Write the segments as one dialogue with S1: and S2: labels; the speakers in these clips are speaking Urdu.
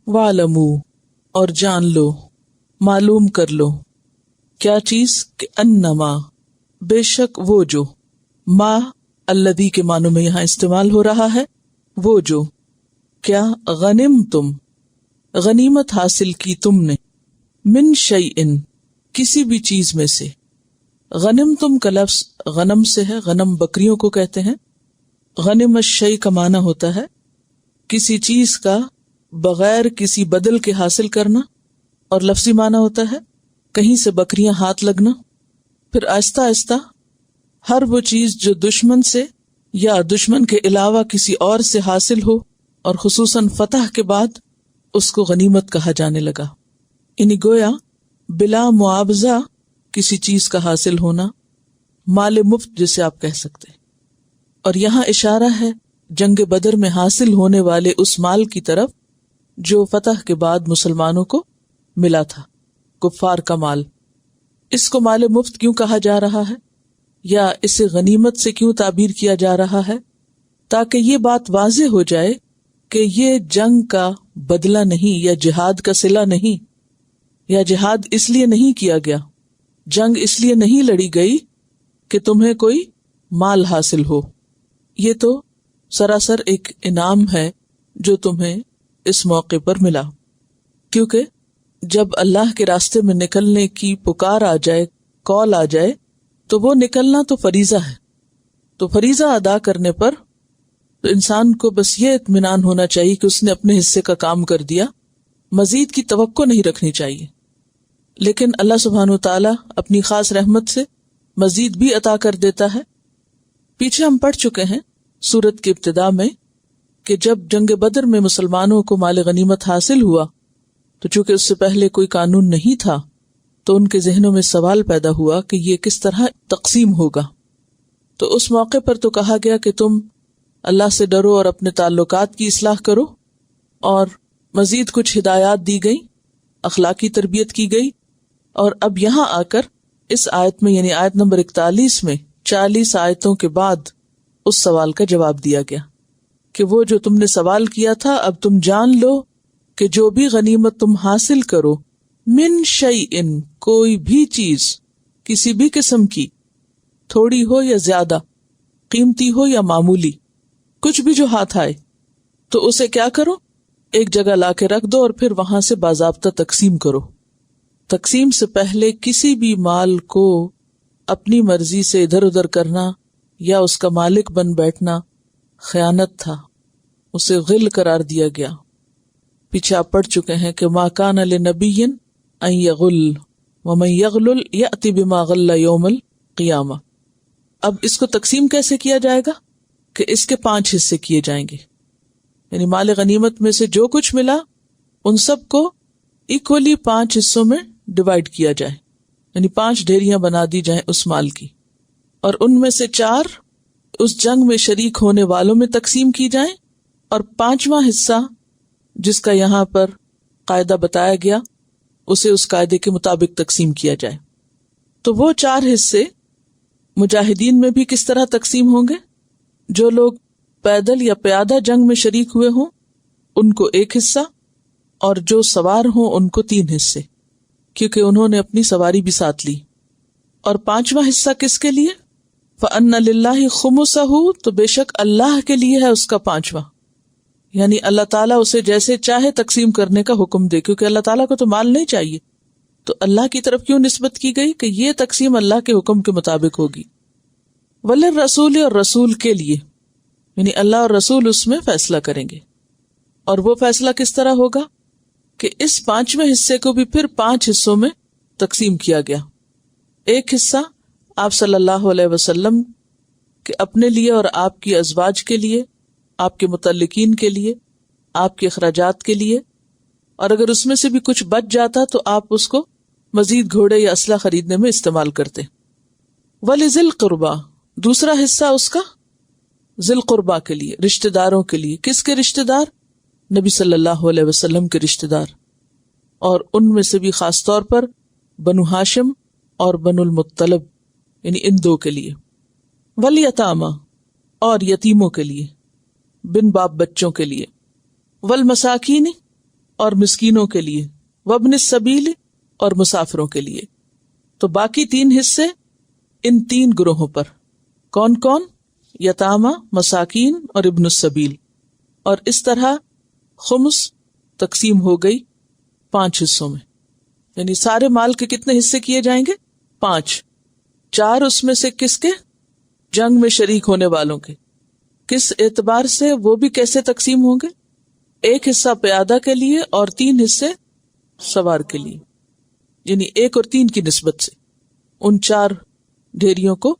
S1: وَاعْلَمُوا اور جان لو، معلوم کر لو، کیا چیز؟ کہ انما بے شک وہ جو، ما الذی کے معنوں میں یہاں استعمال ہو رہا ہے، وہ جو کیا غنم تم غنیمت حاصل کی تم نے، من شیئن کسی بھی چیز میں سے. غنم تم کا لفظ غنم سے ہے، غنم بکریوں کو کہتے ہیں. غنم الشیء کا معنی ہوتا ہے کسی چیز کا بغیر کسی بدل کے حاصل کرنا، اور لفظی معنی ہوتا ہے کہیں سے بکریاں ہاتھ لگنا. پھر آہستہ آہستہ ہر وہ چیز جو دشمن سے یا دشمن کے علاوہ کسی اور سے حاصل ہو، اور خصوصاً فتح کے بعد اس کو غنیمت کہا جانے لگا. یعنی گویا بلا معاوضہ کسی چیز کا حاصل ہونا، مال مفت جسے آپ کہہ سکتے. اور یہاں اشارہ ہے جنگ بدر میں حاصل ہونے والے اس مال کی طرف جو فتح کے بعد مسلمانوں کو ملا تھا، کفار کا مال. اس کو مال مفت کیوں کہا جا رہا ہے، یا اسے غنیمت سے کیوں تعبیر کیا جا رہا ہے؟ تاکہ یہ بات واضح ہو جائے کہ یہ جنگ کا بدلہ نہیں، یا جہاد کا صلہ نہیں، یا جہاد اس لیے نہیں کیا گیا، جنگ اس لیے نہیں لڑی گئی کہ تمہیں کوئی مال حاصل ہو. یہ تو سراسر ایک انعام ہے جو تمہیں اس موقع پر ملا. کیونکہ جب اللہ کے راستے میں نکلنے کی پکار آ جائے، کال آ جائے، تو وہ نکلنا تو فریضہ ہے. تو فریضہ ادا کرنے پر تو انسان کو بس یہ اطمینان ہونا چاہیے کہ اس نے اپنے حصے کا کام کر دیا، مزید کی توقع نہیں رکھنی چاہیے. لیکن اللہ سبحانہ وتعالی اپنی خاص رحمت سے مزید بھی عطا کر دیتا ہے. پیچھے ہم پڑھ چکے ہیں سورت کی ابتدا میں کہ جب جنگ بدر میں مسلمانوں کو مال غنیمت حاصل ہوا تو چونکہ اس سے پہلے کوئی قانون نہیں تھا، تو ان کے ذہنوں میں سوال پیدا ہوا کہ یہ کس طرح تقسیم ہوگا. تو اس موقع پر تو کہا گیا کہ تم اللہ سے ڈرو اور اپنے تعلقات کی اصلاح کرو، اور مزید کچھ ہدایات دی گئی، اخلاقی تربیت کی گئی. اور اب یہاں آ کر اس آیت میں، یعنی آیت نمبر 41 میں 40 آیتوں کے بعد اس سوال کا جواب دیا گیا کہ وہ جو تم نے سوال کیا تھا، اب تم جان لو کہ جو بھی غنیمت تم حاصل کرو، من شیئن کوئی بھی چیز، کسی بھی قسم کی، تھوڑی ہو یا زیادہ، قیمتی ہو یا معمولی، کچھ بھی جو ہاتھ آئے، تو اسے کیا کرو؟ ایک جگہ لا کے رکھ دو اور پھر وہاں سے باضابطہ تقسیم کرو. تقسیم سے پہلے کسی بھی مال کو اپنی مرضی سے ادھر ادھر کرنا یا اس کا مالک بن بیٹھنا خیانت تھا، اسے غل قرار دیا گیا. پیچھے آپ پڑھ چکے ہیں کہ ما کان لنبی ان یغل ومن یغلل یأتی بما غل یوم القیامہ. اب اس کو تقسیم کیسے کیا جائے گا؟ کہ اس کے 5 حصے کیے جائیں گے. یعنی مال غنیمت میں سے جو کچھ ملا ان سب کو ایکولی 5 حصوں میں ڈیوائیڈ کیا جائے، یعنی 5 ڈھیریاں بنا دی جائیں اس مال کی، اور ان میں سے 4 اس جنگ میں شریک ہونے والوں میں تقسیم کی جائیں، اور 5واں حصہ جس کا یہاں پر قاعدہ بتایا گیا اسے اس قاعدے کے مطابق تقسیم کیا جائے. تو وہ 4 حصے مجاہدین میں بھی کس طرح تقسیم ہوں گے؟ جو لوگ پیدل یا پیادہ جنگ میں شریک ہوئے ہوں ان کو 1 حصہ، اور جو سوار ہوں ان کو 3 حصے، کیونکہ انہوں نے اپنی سواری بھی ساتھ لی. اور 5واں حصہ کس کے لیے؟ فَأَنَّ لِلَّهِ خُمُسَهُ، تو بے شک اللہ کے لیے ہے اس کا 5واں. یعنی اللہ تعالیٰ اسے جیسے چاہے تقسیم کرنے کا حکم دے، کیونکہ اللہ تعالیٰ کو تو مال نہیں چاہیے، تو اللہ کی طرف کیوں نسبت کی گئی کہ یہ تقسیم اللہ کے حکم کے مطابق ہوگی. وَلِلرَّسُولِ، اور رسول کے لیے، یعنی اللہ اور رسول اس میں فیصلہ کریں گے. اور وہ فیصلہ کس طرح ہوگا؟ کہ اس 5ویں حصے کو بھی پھر 5 حصوں میں تقسیم کیا گیا. ایک حصہ آپ صلی اللہ علیہ وسلم کے اپنے لیے اور آپ کی ازواج کے لیے، آپ کے متعلقین کے لیے، آپ کے اخراجات کے لیے، اور اگر اس میں سے بھی کچھ بچ جاتا تو آپ اس کو مزید گھوڑے یا اسلحہ خریدنے میں استعمال کرتے. وَلِذِي الْقُرْبَى، دوسرا حصہ اس کا ذی القربہ کے لیے، رشتہ داروں کے لیے. کس کے رشتہ دار؟ نبی صلی اللہ علیہ وسلم کے رشتہ دار، اور ان میں سے بھی خاص طور پر بنو ہاشم اور بنو المطلب، یعنی ان 2 کے لیے. والیتامى، اور یتیموں کے لیے، بن باپ بچوں کے لیے. والمساکین، اور مسکینوں کے لیے، وابن السبیل اور مسافروں کے لیے. تو باقی 3 حصے ان 3 گروہوں پر. کون کون؟ یتامہ، مساکین اور ابن السبیل. اور اس طرح خمس تقسیم ہو گئی 5 حصوں میں. یعنی سارے مال کے کتنے حصے کیے جائیں گے؟ 5. 4 اس میں سے کس کے؟ جنگ میں شریک ہونے والوں کے. کس اعتبار سے؟ وہ بھی کیسے تقسیم ہوں گے؟ 1 حصہ پیادہ کے لیے اور 3 حصے سوار کے لیے. یعنی 1 اور 3 کی نسبت سے ان 4 ڈھیریوں کو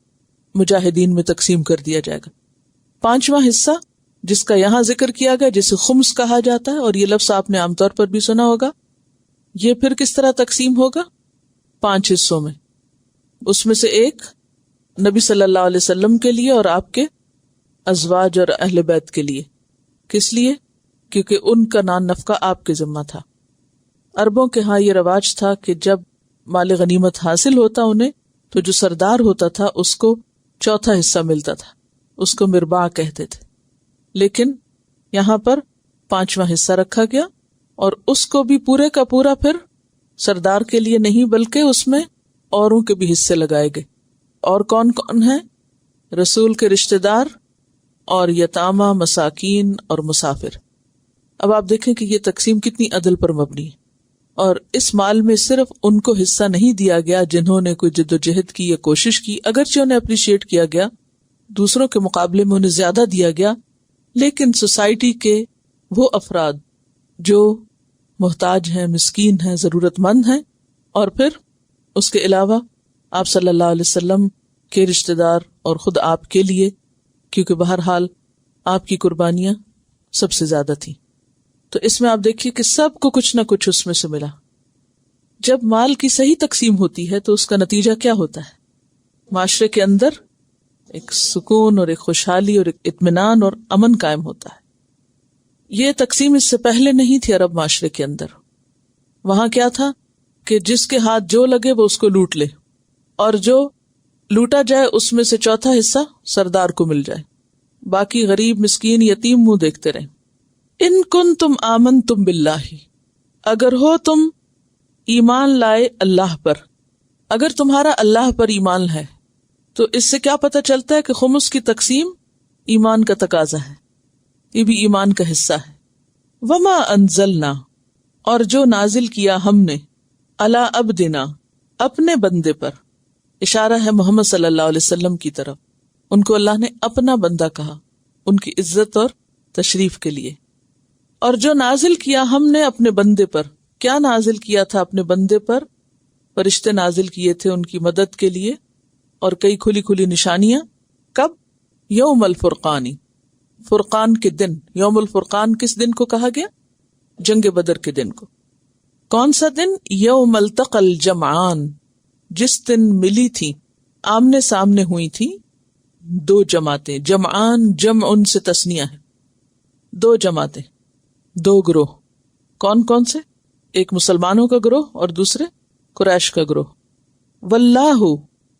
S1: مجاہدین میں تقسیم کر دیا جائے گا. 5واں حصہ جس کا یہاں ذکر کیا گیا، جسے خمس کہا جاتا ہے، اور یہ لفظ آپ نے عام طور پر بھی سنا ہوگا، یہ پھر کس طرح تقسیم ہوگا؟ 5 حصوں میں. اس میں سے 1 نبی صلی اللہ علیہ وسلم کے لیے اور آپ کے ازواج اور اہل بیت کے لیے. کس لیے؟ کیونکہ ان کا نان نفقہ آپ کے ذمہ تھا. عربوں کے ہاں یہ رواج تھا کہ جب مال غنیمت حاصل ہوتا انہیں، تو جو سردار ہوتا تھا اس کو 4تھا حصہ ملتا تھا، اس کو مرباع کہتے تھے. لیکن یہاں پر 5واں حصہ رکھا گیا، اور اس کو بھی پورے کا پورا پھر سردار کے لیے نہیں، بلکہ اس میں اوروں کے بھی حصے لگائے گئے. اور کون کون ہیں؟ رسول کے رشتہ دار اور یتامہ، مساکین اور مسافر. اب آپ دیکھیں کہ یہ تقسیم کتنی عدل پر مبنی ہے. اور اس مال میں صرف ان کو حصہ نہیں دیا گیا جنہوں نے کوئی جد و جہد کی یا کوشش کی، اگرچہ انہیں اپریشیٹ کیا گیا، دوسروں کے مقابلے میں انہیں زیادہ دیا گیا، لیکن سوسائٹی کے وہ افراد جو محتاج ہیں، مسکین ہیں، ضرورت مند ہیں، اور پھر اس کے علاوہ آپ صلی اللہ علیہ وسلم کے رشتہ دار اور خود آپ کے لیے، کیونکہ بہرحال آپ کی قربانیاں سب سے زیادہ تھیں. تو اس میں آپ دیکھیے کہ سب کو کچھ نہ کچھ اس میں سے ملا. جب مال کی صحیح تقسیم ہوتی ہے تو اس کا نتیجہ کیا ہوتا ہے؟ معاشرے کے اندر ایک سکون اور ایک خوشحالی اور ایک اطمینان اور امن قائم ہوتا ہے. یہ تقسیم اس سے پہلے نہیں تھی عرب معاشرے کے اندر. وہاں کیا تھا کہ جس کے ہاتھ جو لگے وہ اس کو لوٹ لے، اور جو لوٹا جائے اس میں سے 4تھا حصہ سردار کو مل جائے، باقی غریب، مسکین، یتیم منہ دیکھتے رہیں. ان کنتم آمنتم باللہ، اگر ہو تم ایمان لائے اللہ پر، اگر تمہارا اللہ پر ایمان ہے، تو اس سے کیا پتہ چلتا ہے کہ خمس کی تقسیم ایمان کا تقاضا ہے، یہ بھی ایمان کا حصہ ہے. وما انزلنا، اور جو نازل کیا ہم نے، علی عبدنا، اپنے بندے پر، اشارہ ہے محمد صلی اللہ علیہ وسلم کی طرف. ان کو اللہ نے اپنا بندہ کہا ان کی عزت اور تشریف کے لیے. اور جو نازل کیا ہم نے اپنے بندے پر، کیا نازل کیا تھا اپنے بندے پر؟ فرشتے نازل کیے تھے ان کی مدد کے لیے، اور کئی کھلی کھلی نشانیاں. کب؟ یوم الفرقانی، فرقان کے دن. یوم الفرقان کس دن کو کہا گیا؟ جنگ بدر کے دن کو. کون سا دن؟ یوم التقى الجمعان، جس دن ملی تھی، آمنے سامنے ہوئی تھی 2 جماعتیں. جمعان جمع ان سے تثنیہ ہے، 2 جماعتیں، 2 گروہ. کون کون سے؟ ایک مسلمانوں کا گروہ اور دوسرے قریش کا گروہ. واللہ،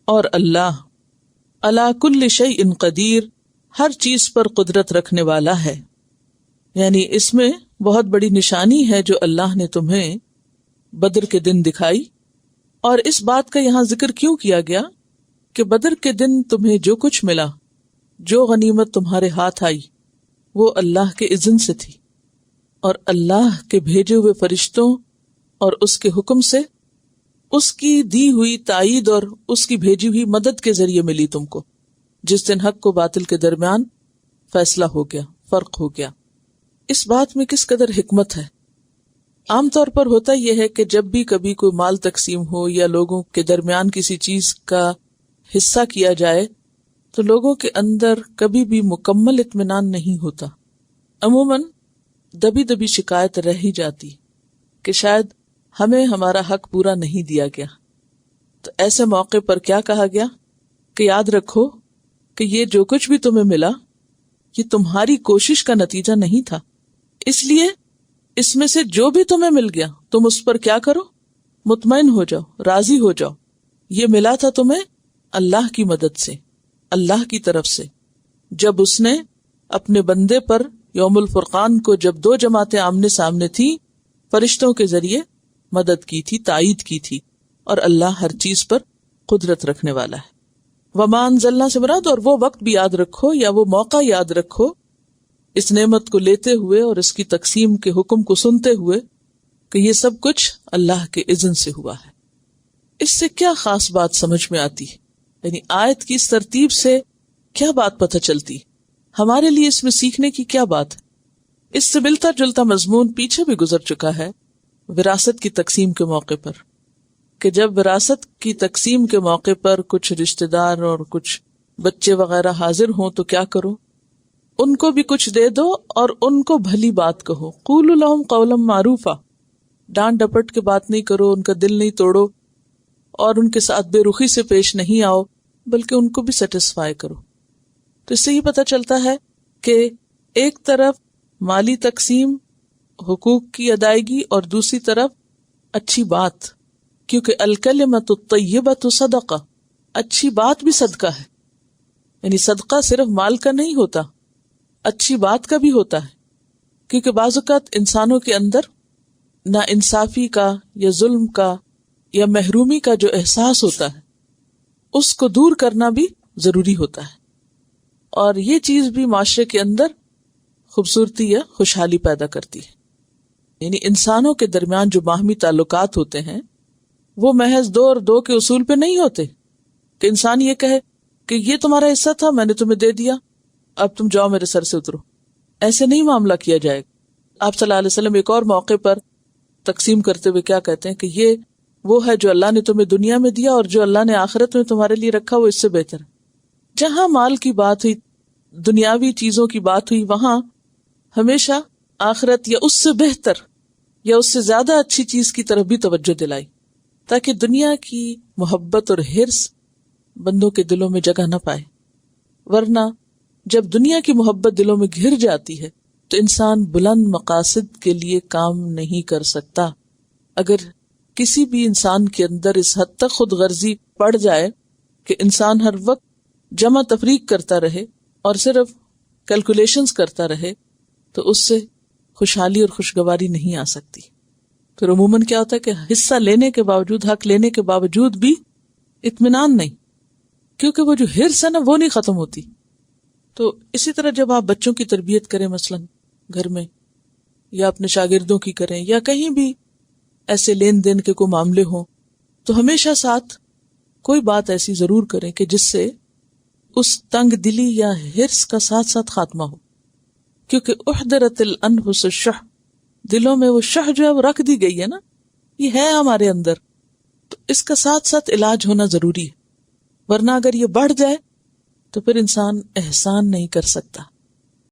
S1: اور اللہ، علی کل شیء قدیر، ہر چیز پر قدرت رکھنے والا ہے. یعنی اس میں بہت بڑی نشانی ہے جو اللہ نے تمہیں بدر کے دن دکھائی. اور اس بات کا یہاں ذکر کیوں کیا گیا کہ بدر کے دن تمہیں جو کچھ ملا، جو غنیمت تمہارے ہاتھ آئی، وہ اللہ کے اذن سے تھی، اور اللہ کے بھیجے ہوئے فرشتوں اور اس کے حکم سے، اس کی دی ہوئی تائید اور اس کی بھیجی ہوئی مدد کے ذریعے ملی تم کو. جس دن حق کو باطل کے درمیان فیصلہ ہو گیا، فرق ہو گیا. اس بات میں کس قدر حکمت ہے. عام طور پر ہوتا یہ ہے کہ جب بھی کبھی کوئی مال تقسیم ہو یا لوگوں کے درمیان کسی چیز کا حصہ کیا جائے تو لوگوں کے اندر کبھی بھی مکمل اطمینان نہیں ہوتا. عموماً دبی دبی شکایت رہ ہی جاتی کہ شاید ہمیں ہمارا حق پورا نہیں دیا گیا. تو ایسے موقع پر کیا کہا گیا کہ یاد رکھو کہ یہ جو کچھ بھی تمہیں ملا یہ تمہاری کوشش کا نتیجہ نہیں تھا، اس لیے اس میں سے جو بھی تمہیں مل گیا تم اس پر کیا کرو؟ مطمئن ہو جاؤ، راضی ہو جاؤ. یہ ملا تھا تمہیں اللہ کی مدد سے، اللہ کی طرف سے. جب اس نے اپنے بندے پر یوم الفرقان کو، جب 2 جماعتیں آمنے سامنے تھی، فرشتوں کے ذریعے مدد کی تھی، تائید کی تھی، اور اللہ ہر چیز پر قدرت رکھنے والا ہے۔ وما انزلنا سے مراد، اور وہ وقت بھی یاد رکھو یا وہ موقع یاد رکھو اس نعمت کو لیتے ہوئے اور اس کی تقسیم کے حکم کو سنتے ہوئے کہ یہ سب کچھ اللہ کے اذن سے ہوا ہے۔ اس سے کیا خاص بات سمجھ میں آتی ہے؟ یعنی آیت کی اس ترتیب سے کیا بات پتہ چلتی؟ ہمارے لیے اس میں سیکھنے کی کیا بات ہے؟ اس سے ملتا جلتا مضمون پیچھے بھی گزر چکا ہے وراثت کی تقسیم کے موقع پر، کہ جب وراثت کی تقسیم کے موقع پر کچھ رشتہ دار اور کچھ بچے وغیرہ حاضر ہوں تو کیا کرو؟ ان کو بھی کچھ دے دو اور ان کو بھلی بات کہو، قولوا لهم قولا معروفا، ڈانٹ ڈپٹ کے بات نہیں کرو، ان کا دل نہیں توڑو اور ان کے ساتھ بے رخی سے پیش نہیں آؤ، بلکہ ان کو بھی سیٹسفائی کرو۔ تو اس سے یہ پتہ چلتا ہے کہ ایک طرف مالی تقسیم، حقوق کی ادائیگی، اور دوسری طرف اچھی بات، کیونکہ الکلمۃ الطیبۃ صدقہ، اچھی بات بھی صدقہ ہے۔ یعنی صدقہ صرف مال کا نہیں ہوتا، اچھی بات کا بھی ہوتا ہے، کیونکہ بعض اوقات انسانوں کے اندر نا انصافی کا یا ظلم کا یا محرومی کا جو احساس ہوتا ہے اس کو دور کرنا بھی ضروری ہوتا ہے، اور یہ چیز بھی معاشرے کے اندر خوبصورتی یا خوشحالی پیدا کرتی ہے۔ یعنی انسانوں کے درمیان جو باہمی تعلقات ہوتے ہیں وہ محض 2 اور 2 کے اصول پہ نہیں ہوتے کہ انسان یہ کہے کہ یہ تمہارا حصہ تھا، میں نے تمہیں دے دیا، اب تم جاؤ میرے سر سے اترو۔ ایسے نہیں معاملہ کیا جائے گا۔ آپ صلی اللہ علیہ وسلم ایک اور موقع پر تقسیم کرتے ہوئے کیا کہتے ہیں کہ یہ وہ ہے جو اللہ نے تمہیں دنیا میں دیا، اور جو اللہ نے آخرت میں تمہارے لیے رکھا وہ اس سے بہتر ہے۔ جہاں مال کی بات ہوئی، دنیاوی چیزوں کی بات ہوئی، وہاں ہمیشہ آخرت یا اس سے بہتر یا اس سے زیادہ اچھی چیز کی طرف بھی توجہ دلائی، تاکہ دنیا کی محبت اور حرص بندوں کے دلوں میں جگہ نہ پائے۔ ورنہ جب دنیا کی محبت دلوں میں گھر جاتی ہے تو انسان بلند مقاصد کے لیے کام نہیں کر سکتا۔ اگر کسی بھی انسان کے اندر اس حد تک خود غرضی پڑ جائے کہ انسان ہر وقت جمع تفریق کرتا رہے اور صرف کیلکولیشنز کرتا رہے تو اس سے خوشحالی اور خوشگواری نہیں آ سکتی۔ پھر عموماً کیا ہوتا ہے کہ حصہ لینے کے باوجود، حق لینے کے باوجود بھی اطمینان نہیں، کیونکہ وہ جو حرص ہے نا وہ نہیں ختم ہوتی۔ تو اسی طرح جب آپ بچوں کی تربیت کریں، مثلا گھر میں یا اپنے شاگردوں کی کریں یا کہیں بھی ایسے لین دین کے کوئی معاملے ہوں، تو ہمیشہ ساتھ کوئی بات ایسی ضرور کریں کہ جس سے اس تنگ دلی یا حرص کا ساتھ ساتھ خاتمہ ہو، کیونکہ احضرت الانفس الشح، دلوں میں وہ شح جو ہے وہ رکھ دی گئی ہے نا، یہ ہے ہمارے اندر، تو اس کا ساتھ ساتھ علاج ہونا ضروری ہے، ورنہ اگر یہ بڑھ جائے تو پھر انسان احسان نہیں کر سکتا۔